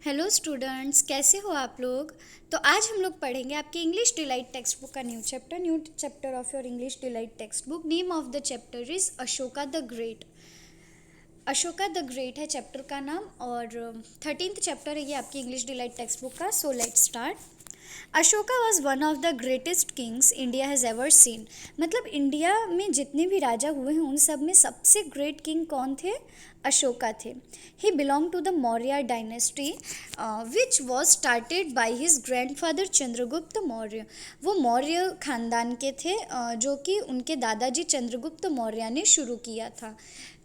Hello students, कैसे हो आप लोग। तो आज हम लोग पढ़ेंगे आपके इंग्लिश डिलाइट टेक्स्ट बुक का new chapter of your English delight text book. Name of the chapter is Ashoka the great. Ashoka the great है चैप्टर का नाम और 13th चैप्टर है ये आपकी इंग्लिश डिलाइट टेक्स्ट बुक का। So let's start. Ashoka was one of the greatest Kings India has ever seen. मतलब India में जितने भी राजा हुए हैं उन सब में सबसे ग्रेट किंग कौन थे? अशोका थे। He belong to the Maurya dynasty which was started by his grandfather Chandragupta Maurya. वो मौर्य खानदान के थे जो कि उनके दादाजी चंद्रगुप्त मौर्य ने शुरू किया था।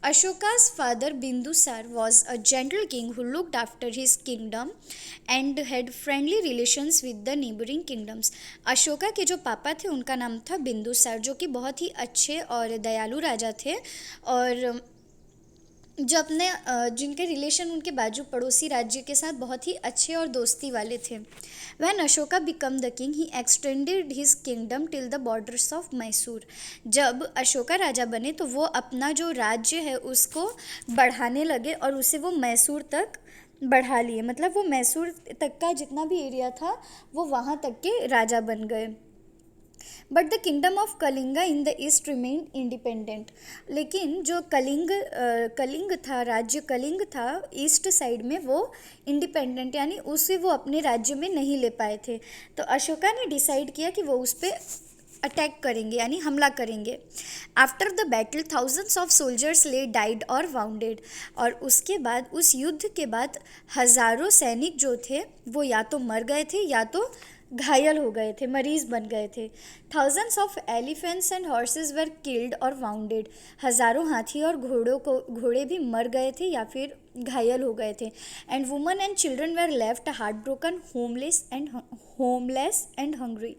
Ashoka's father Bindusar was a gentle king who looked after his kingdom and had friendly relations with the neighboring kingdoms. Ashoka के जो पापा थे उनका नाम था बिंदुसार, जो कि बहुत ही अच्छे और दयालु राजा थे और जो अपने जिनके रिलेशन उनके बाजू पड़ोसी राज्य के साथ बहुत ही अच्छे और दोस्ती वाले थे। When Ashoka become the king he extended his kingdom till the borders of Mysore. जब अशोका राजा बने तो वो अपना जो राज्य है उसको बढ़ाने लगे और उसे वो मैसूर तक बढ़ा लिए। मतलब वो मैसूर तक का जितना भी एरिया था वो वहाँ तक के राजा बन गए। But the kingdom of Kalinga in the east remain independent. लेकिन जो कलिंग था, राज्य कलिंग था ईस्ट साइड में, वो इंडिपेंडेंट यानी उसे वो अपने राज्य में नहीं ले पाए थे। तो अशोका ने डिसाइड किया कि वो उस पर अटैक करेंगे यानी हमला करेंगे। After the battle thousands of soldiers ले डाइड और वाउंडेड। और उसके बाद उस युद्ध के बाद हज़ारों सैनिक जो थे वो या तो मर गए थे या तो घायल हो गए थे, मरीज बन गए थे। Thousands of elephants and horses were killed और वाउंडेड। हज़ारों हाथी और घोड़े भी मर गए थे या फिर घायल हो गए थे। And woman and children were left heart broken, homeless and hungry.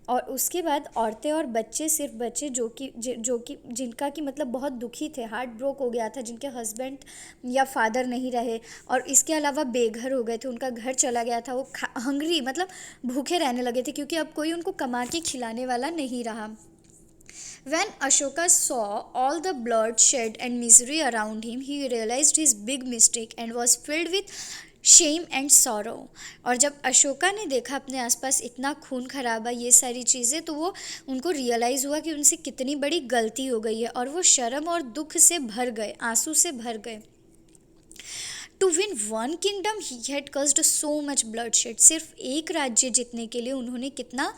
और उसके बाद औरतें और बच्चे सिर्फ बच्चे जो कि जिनका कि मतलब बहुत दुखी थे, हार्ट ब्रोक हो गया था, जिनके हस्बैंड या फादर नहीं रहे और इसके अलावा बेघर हो गए थे, उनका घर चला गया था, वो हंग्री मतलब भूखे रहने लगे थे क्योंकि अब कोई उनको कमा के खिलाने वाला नहीं रहा। When Ashoka saw all the bloodshed and misery around him, he realized his big mistake and was filled with shame and sorrow. और जब अशोका ने देखा अपने आसपास इतना खून खराबा, ये सारी चीज़ें, तो वो उनको रियलाइज़ हुआ कि उनसे कितनी बड़ी गलती हो गई है और वो शर्म और दुख से भर गए, आंसू से भर गए। To win one kingdom he had caused so much bloodshed. सिर्फ एक राज्य जीतने के लिए उन्होंने कितना,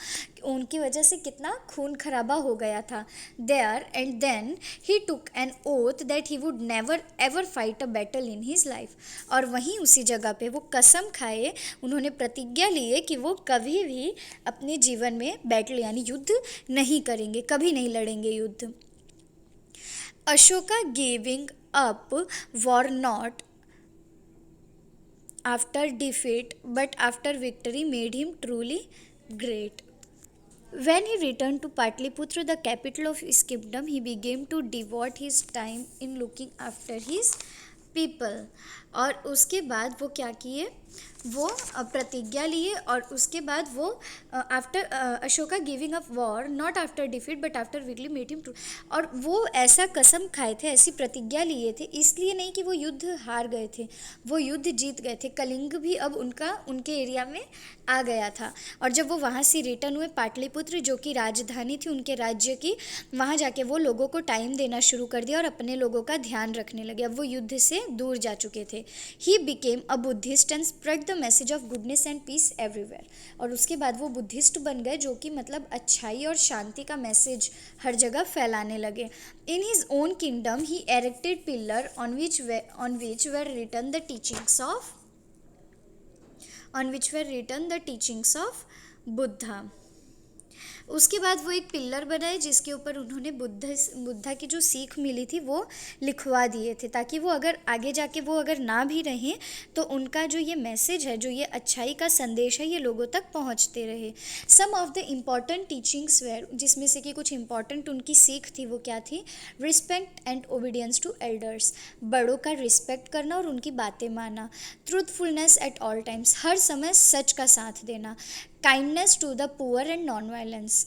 उनकी वजह से कितना खून खराबा हो गया था। There and then he took an oath that he would never ever fight a battle in his life. और वहीं उसी जगह पे वो कसम खाए, उन्होंने प्रतिज्ञा लिए कि वो कभी भी अपने जीवन में बैटल यानी युद्ध नहीं करेंगे, कभी नहीं लड़ेंगे युद्ध। Ashoka giving up war not after defeat but after victory made him truly great. When he returned to Patliputra, the capital of his kingdom, he began to devote his time in looking after his people. और उसके बाद वो क्या किए, वो प्रतिज्ञा लिए और उसके बाद वो after Ashoka giving up war not after defeat but after victory made him true. और वो ऐसा कसम खाए थे, ऐसी प्रतिज्ञा लिए थे, इसलिए नहीं कि वो युद्ध हार गए थे, वो युद्ध जीत गए थे। कलिंग भी अब उनके एरिया में आ गया था। और जब वो वहाँ से रिटर्न हुए पाटलिपुत्र, जो कि राजधानी थी उनके राज्य की, वहाँ जाके वो लोगों को टाइम देना शुरू कर दिया और अपने लोगों का ध्यान रखने लगे। अब वो युद्ध से दूर जा चुके थे। He became a Buddhist and spread the message of goodness and peace everywhere. और उसके बाद वो बुद्धिस्ट बन गए, जो कि मतलब अच्छाई और शांति का मैसेज हर जगह फैलाने लगे। In his own kingdom he erected pillar on which were written the teachings of Buddha. उसके बाद वो एक पिल्लर बनाए जिसके ऊपर उन्होंने बुद्धा की जो सीख मिली थी वो लिखवा दिए थे, ताकि वो अगर आगे जाके वो अगर ना भी रहें तो उनका जो ये मैसेज है, जो ये अच्छाई का संदेश है, ये लोगों तक पहुंचते रहे। Some of the important teachings were, जिसमें से कि कुछ इम्पॉर्टेंट उनकी सीख थी, वो क्या थी? Respect and obedience to elders, बड़ों का रिस्पेक्ट करना और उनकी बातें मानना। ट्रूथफुलनेस एट ऑल टाइम्स, हर समय सच का साथ देना। Kindness to the poor and non violence,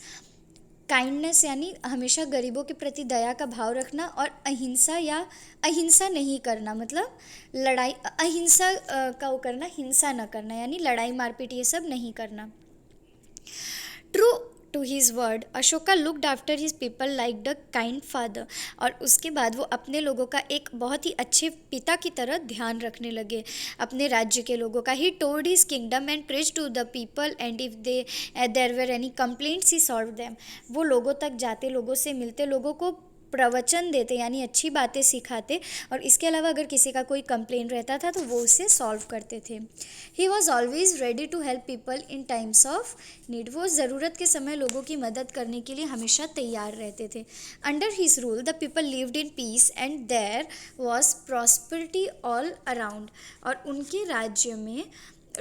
kindness यानी हमेशा गरीबों के प्रति दया का भाव रखना, और अहिंसा या अहिंसा नहीं करना, मतलब लड़ाई अहिंसा का वो करना, हिंसा न करना यानी लड़ाई मारपीट ये सब नहीं करना। True to his word Ashoka looked after his people like the kind father. और उसके बाद वो अपने लोगों का एक बहुत ही अच्छे पिता की तरह ध्यान रखने लगे, अपने राज्य के लोगों का। He told his kingdom and praise to the people and if they there were any complaints he solved them. वो लोगों तक जाते, लोगों से मिलते, लोगों को प्रवचन देते यानी अच्छी बातें सिखाते, और इसके अलावा अगर किसी का कोई कंप्लेन रहता था तो वो उसे सॉल्व करते थे। He was always ready to help people in times of need. वो ज़रूरत के समय लोगों की मदद करने के लिए हमेशा तैयार रहते थे। Under his rule the people lived in peace and there was prosperity all around. और उनके राज्य में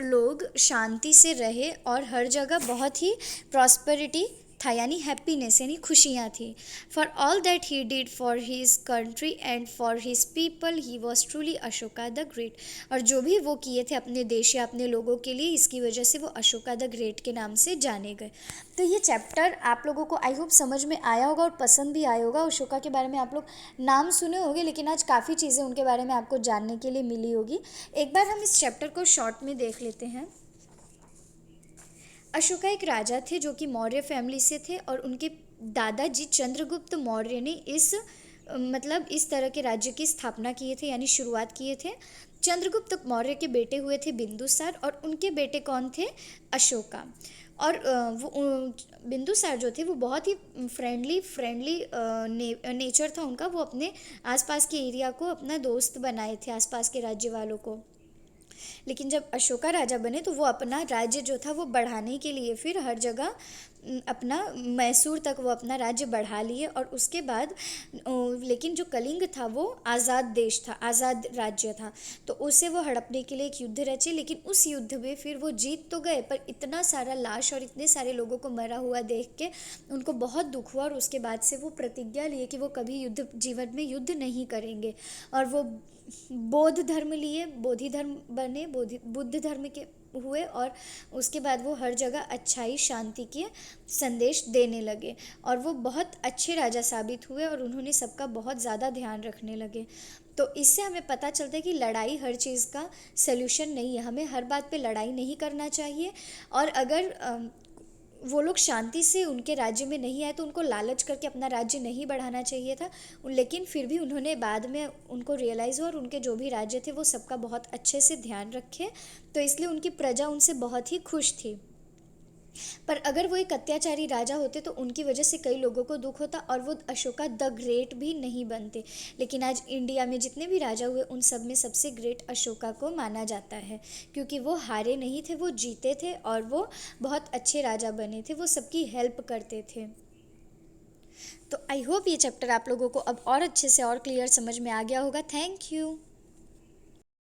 लोग शांति से रहे और हर जगह बहुत ही प्रॉस्पेरिटी था यानी हैप्पीनेस यानी खुशियाँ थी। For all that he did for his country and for his people he was truly Ashoka the great. और जो भी वो किए थे अपने देश या अपने लोगों के लिए, इसकी वजह से वो अशोका द ग्रेट के नाम से जाने गए। तो ये चैप्टर आप लोगों को आई होप समझ में आया होगा और पसंद भी आया होगा। अशोका के बारे में आप लोग नाम सुने होंगे, लेकिन आज काफ़ी चीज़ें उनके बारे में आपको जानने के लिए मिली होगी। एक बार हम इस चैप्टर को शॉर्ट में देख लेते हैं। अशोका एक राजा थे जो कि मौर्य फैमिली से थे, और उनके दादाजी चंद्रगुप्त मौर्य ने इस तरह के राज्य की स्थापना किए थे यानी शुरुआत किए थे। चंद्रगुप्त मौर्य के बेटे हुए थे बिंदुसार, और उनके बेटे कौन थे? अशोका। और बिंदुसार जो थे वो बहुत ही फ्रेंडली नेचर था उनका। वो अपने आसपास के एरिया को अपना दोस्त बनाए थे, आसपास के राज्य वालों को। लेकिन जब अशोका राजा बने तो वो अपना राज्य जो था वो बढ़ाने के लिए फिर हर जगह अपना मैसूर तक वो अपना राज्य बढ़ा लिए। और उसके बाद लेकिन जो कलिंग था वो आज़ाद देश था, आज़ाद राज्य था, तो उसे वो हड़पने के लिए एक युद्ध रचे। लेकिन उस युद्ध में फिर वो जीत तो गए, पर इतना सारा लाश और इतने सारे लोगों को मरा हुआ देख के उनको बहुत दुख हुआ, और उसके बाद से वो प्रतिज्ञा लिए कि वो कभी जीवन में युद्ध नहीं करेंगे। और वो बौद्ध धर्म लिए, बोधि धर्म बने, बुद्ध धर्म के हुए, और उसके बाद वो हर जगह अच्छाई शांति के संदेश देने लगे, और वो बहुत अच्छे राजा साबित हुए, और उन्होंने सबका बहुत ज़्यादा ध्यान रखने लगे। तो इससे हमें पता चलता है कि लड़ाई हर चीज़ का सल्यूशन नहीं है, हमें हर बात पे लड़ाई नहीं करना चाहिए। और अगर वो लोग शांति से उनके राज्य में नहीं आए तो उनको लालच करके अपना राज्य नहीं बढ़ाना चाहिए था। लेकिन फिर भी उन्होंने बाद में उनको रियलाइज़ हुआ, और उनके जो भी राज्य थे वो सबका बहुत अच्छे से ध्यान रखे, तो इसलिए उनकी प्रजा उनसे बहुत ही खुश थी। पर अगर वो एक अत्याचारी राजा होते तो उनकी वजह से कई लोगों को दुख होता, और वो अशोका द ग्रेट भी नहीं बनते। लेकिन आज इंडिया में जितने भी राजा हुए उन सब में सबसे ग्रेट अशोका को माना जाता है, क्योंकि वो हारे नहीं थे, वो जीते थे, और वो बहुत अच्छे राजा बने थे, वो सबकी हेल्प करते थे। तो आई होप ये चैप्टर आप लोगों को अब और अच्छे से और क्लियर समझ में आ गया होगा। Thank you.